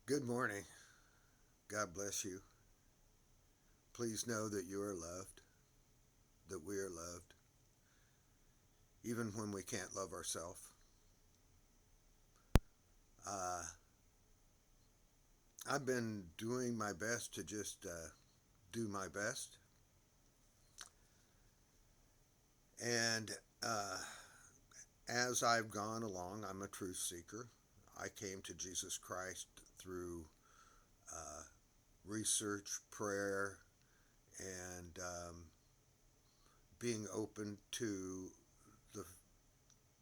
Good morning. God bless you. Please know that you are loved, that we are loved, even when we can't love ourselves. Uh, I've been doing my best to just do my best. And as I've gone along, I'm a truth seeker. I came to Jesus Christ through uh, research, prayer, and being open to the,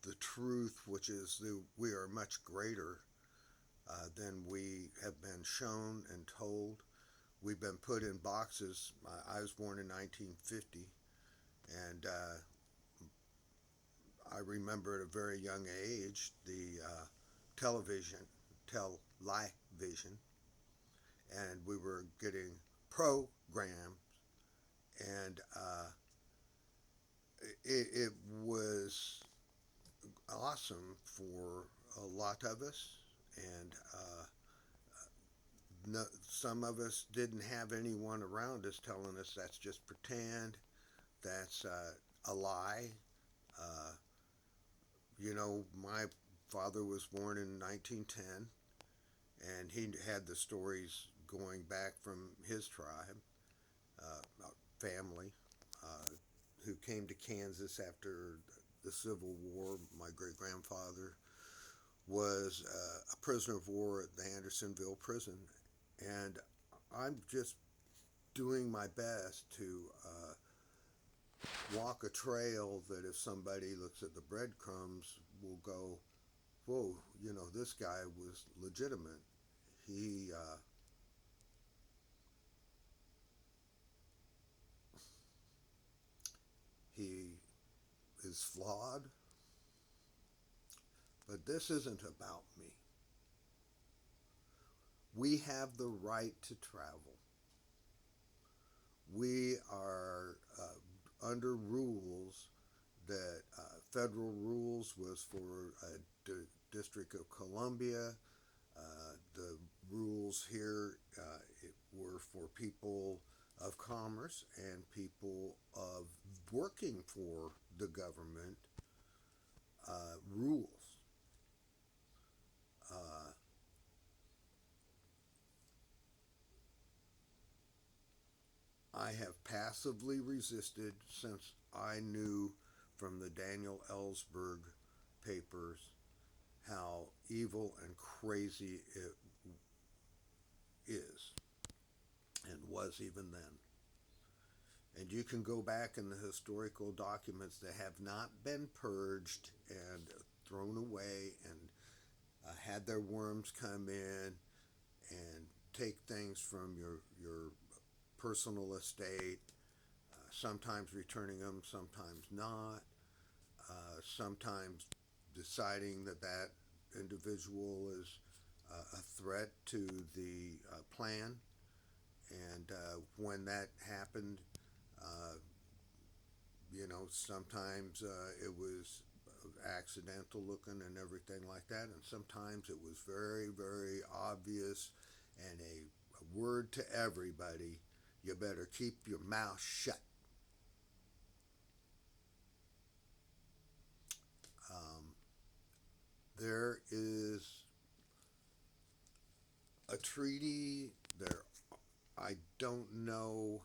the truth, which is that we are much greater than we have been shown and told. We've been put in boxes. I was born in 1950, and I remember at a very young age the television, television, and we were getting programs, and it was awesome for a lot of us, and no, some of us didn't have anyone around us telling us that's just pretend, that's a lie. Uh, my father was born in 1910, and he had the stories going back from his tribe, family, uh, who came to Kansas after the Civil War. My great grandfather was a prisoner of war at the Andersonville prison, and I'm just doing my best to walk a trail that if somebody looks at the breadcrumbs will go, whoa, this guy was legitimate. He uh, he is flawed, but this isn't about me. We have the right to travel. We are under rules that federal rules was for District of Columbia. The rules here were for people of commerce and people of working for the government rules. Uh, I have passively resisted since I knew from the Daniel Ellsberg papers how evil and crazy it is and was even then. And you can go back in the historical documents that have not been purged and thrown away and had their worms come in and take things from your personal estate, sometimes returning them, sometimes not, sometimes deciding that that individual is a threat to the plan. And when that happened, uh, sometimes it was accidental looking and everything like that, and sometimes it was very, very obvious and a word to everybody: you better keep your mouth shut. Um, there is a treaty there. I don't know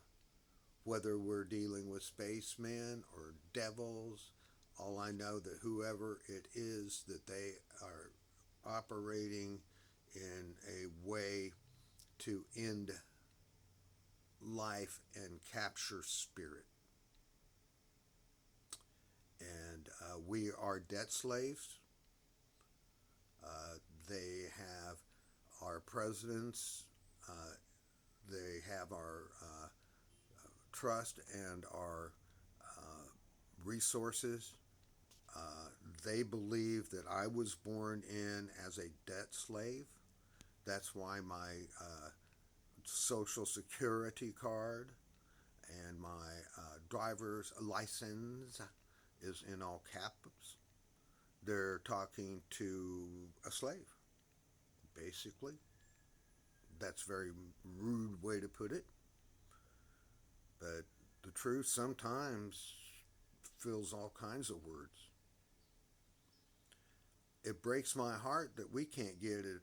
whether we're dealing with spacemen or devils. All I know that whoever it is, that they are operating in a way to end life and capture spirit. And we are debt slaves. Uh, they have our presidents, uh, they have our trust and our uh, resources. Uh, they believe that I was born in as a debt slave. That's why my social security card and my driver's license is in all caps. They're talking to a slave, basically. That's a very rude way to put it, but the truth sometimes fills all kinds of words. It breaks my heart that we can't get it,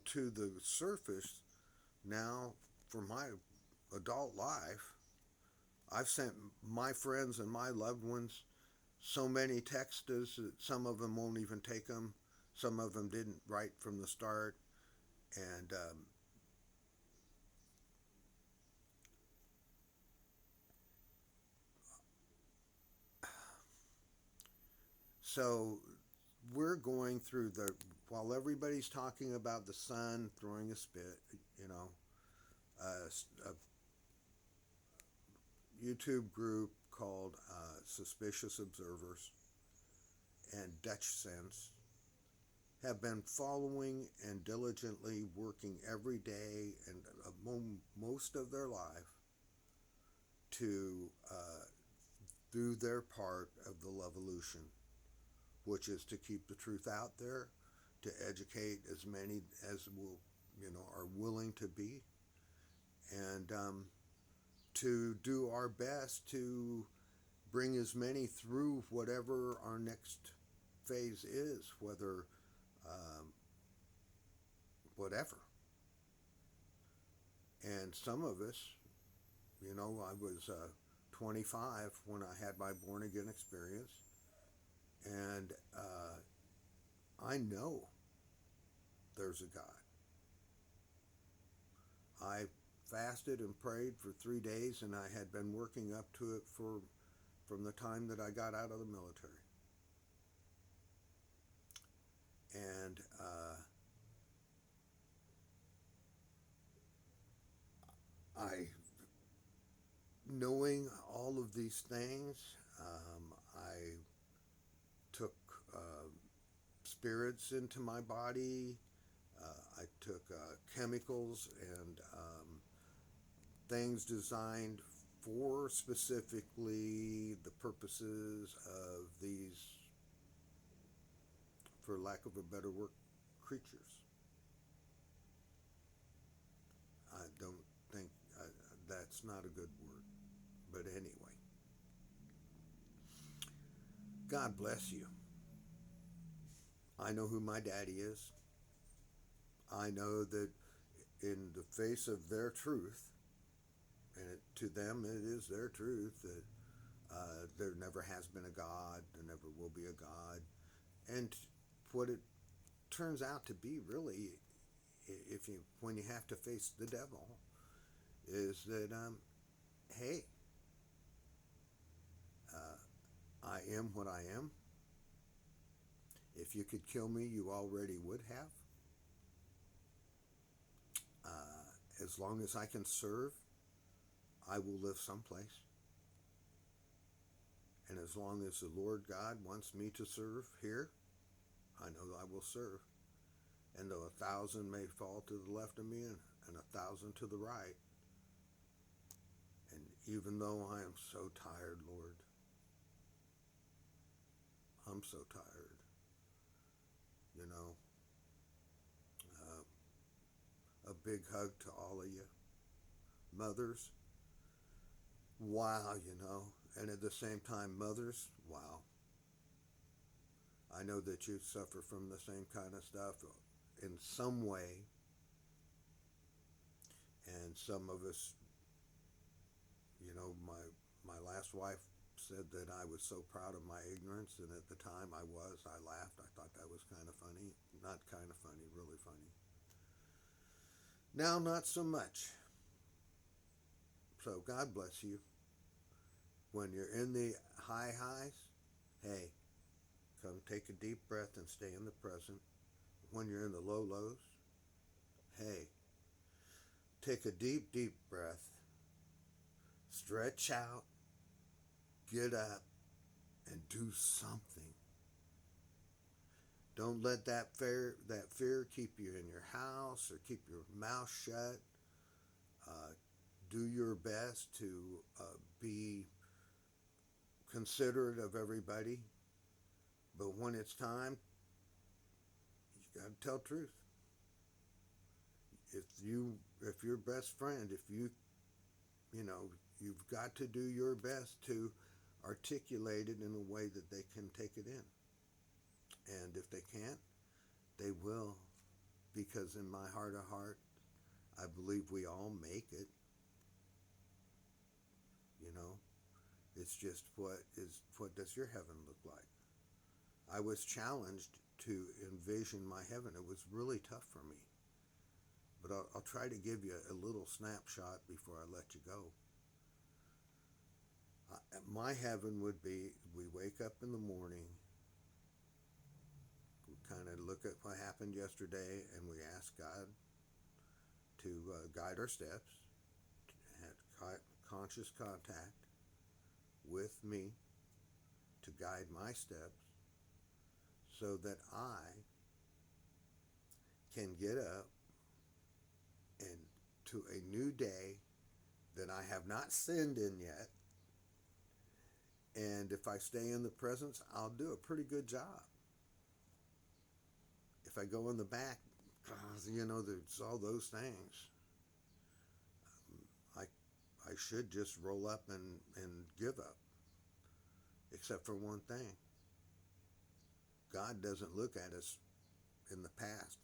to the surface now. For my adult life, I've sent my friends and my loved ones so many texts that some of them won't even take them. Some of them didn't right from the start. And so we're going through while everybody's talking about the sun throwing a spit, you know, a YouTube group called Suspicious Observers and Dutch Sense have been following and diligently working every day and most of their life to do their part of the Levolution, which is to keep the truth out there, to educate as many as are willing to be, and to do our best to bring as many through whatever our next phase is, um, whatever. And some of us, I was 25 when I had my born again experience, and I know there's a God. I fasted and prayed for 3 days, and I had been working up to it from the time that I got out of the military. And I, knowing all of these things, I took spirits into my body. I took chemicals and things designed for specifically the purposes of these, for lack of a better word, creatures. I don't think that's not a good word, but anyway. God bless you. I know who my daddy is. I know that in the face of their truth, and to them it is their truth, that there never has been a God, there never will be a God. And what it turns out to be, really, when you have to face the devil, is that hey, I am what I am. If you could kill me, you already would have. As long as I can serve, I will live someplace. And as long as the Lord God wants me to serve here, I know I will serve. And though 1,000 may fall to the left of me and 1,000 to the right, and even though I am so tired, Lord, I'm so tired, you know, a big hug to all of you. Mothers, wow, and at the same time, mothers, wow. I know that you suffer from the same kind of stuff in some way, and some of us, my last wife said that I was so proud of my ignorance, and at the time I laughed. I thought that was kind of funny. Not kind of funny, really funny. Now, not so much. So God bless you. When you're in the high highs, hey, come take a deep breath and stay in the present. When you're in the low lows, hey, take a deep, deep breath, stretch out, get up, and do something. Don't let that fear keep you in your house or keep your mouth shut. Do your best to be considerate of everybody. But when it's time, you got to tell truth. if your best friend, if you know, you've got to do your best to articulate it in a way that they can take it in. And if they can't, they will, because in my heart of heart, I believe we all make it. You know, it's just what does your heaven look like? I was challenged to envision my heaven. It was really tough for me. But I'll try to give you a little snapshot before I let you go. My heaven would be, we wake up in the morning, we kind of look at what happened yesterday, and we ask God to guide our steps, to have conscious contact with me, to guide my steps, so that I can get up and to a new day that I have not sinned in yet. And if I stay in the presence, I'll do a pretty good job. If I go in the back, there's all those things. I should just roll up and give up. Except for one thing. God doesn't look at us in the past.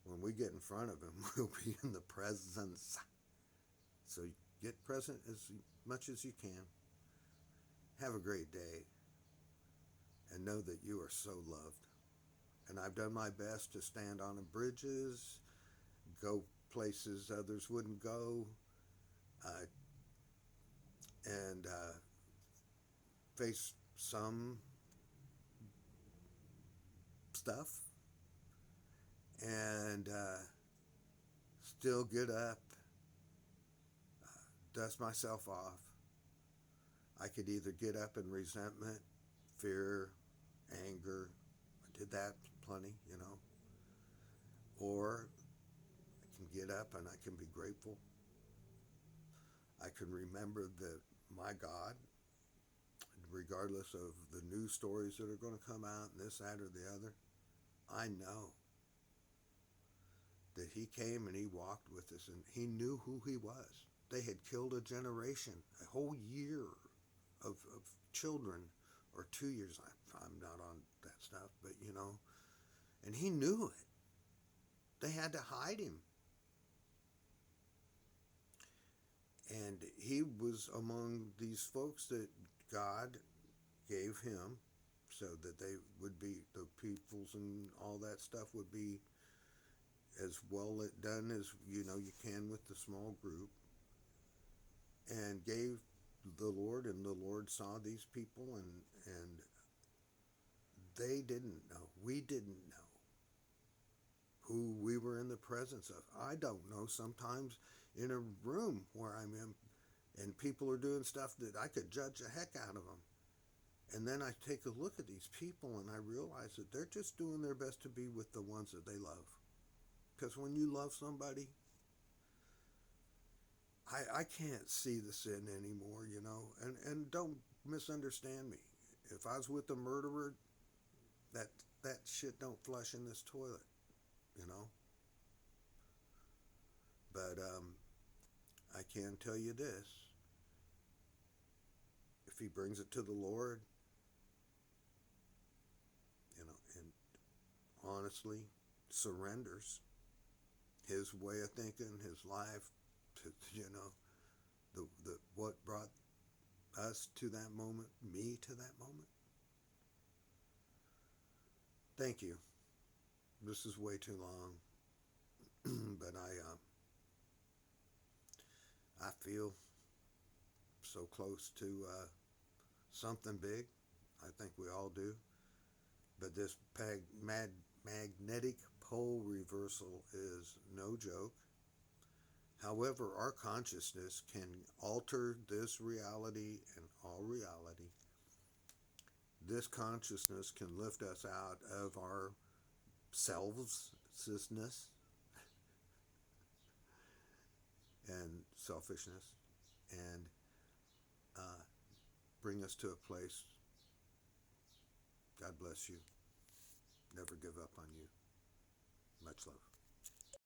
When we get in front of him, we'll be in the presence. So get present as much as you can. Have a great day. And know that you are so loved. And I've done my best to stand on the bridges, go places others wouldn't go, and face some stuff, and still get up, dust myself off. I could either get up in resentment, fear, anger. I did that plenty, or I can get up and I can be grateful. I can remember that my God, regardless of the news stories that are going to come out and this, that, or the other, I know that he came and he walked with us and he knew who he was. They had killed a generation, a whole year of children, or 2 years. I'm not on that stuff, but and he knew it. They had to hide him. And he was among these folks that God gave him so that they would be, the peoples and all that stuff would be as well done as you can with the small group, and gave the Lord, and the Lord saw these people, and they didn't know. We didn't know who we were in the presence of. I don't know, sometimes in a room where I'm in and people are doing stuff that I could judge the heck out of them. And then I take a look at these people and I realize that they're just doing their best to be with the ones that they love. Because when you love somebody, I can't see the sin anymore, and don't misunderstand me. If I was with a murderer, that shit don't flush in this toilet, But I can tell you this. If he brings it to the Lord, and honestly surrenders his way of thinking, his life, to, the what brought us to that moment, me to that moment. Thank you. This is way too long, but I feel so close to something big. I think we all do. But this magnetic pole reversal is no joke. However, our consciousness can alter this reality and all reality. This consciousness can lift us out of our selflessness and selfishness, and bring us to a place. God bless you. Never give up on you. Much love.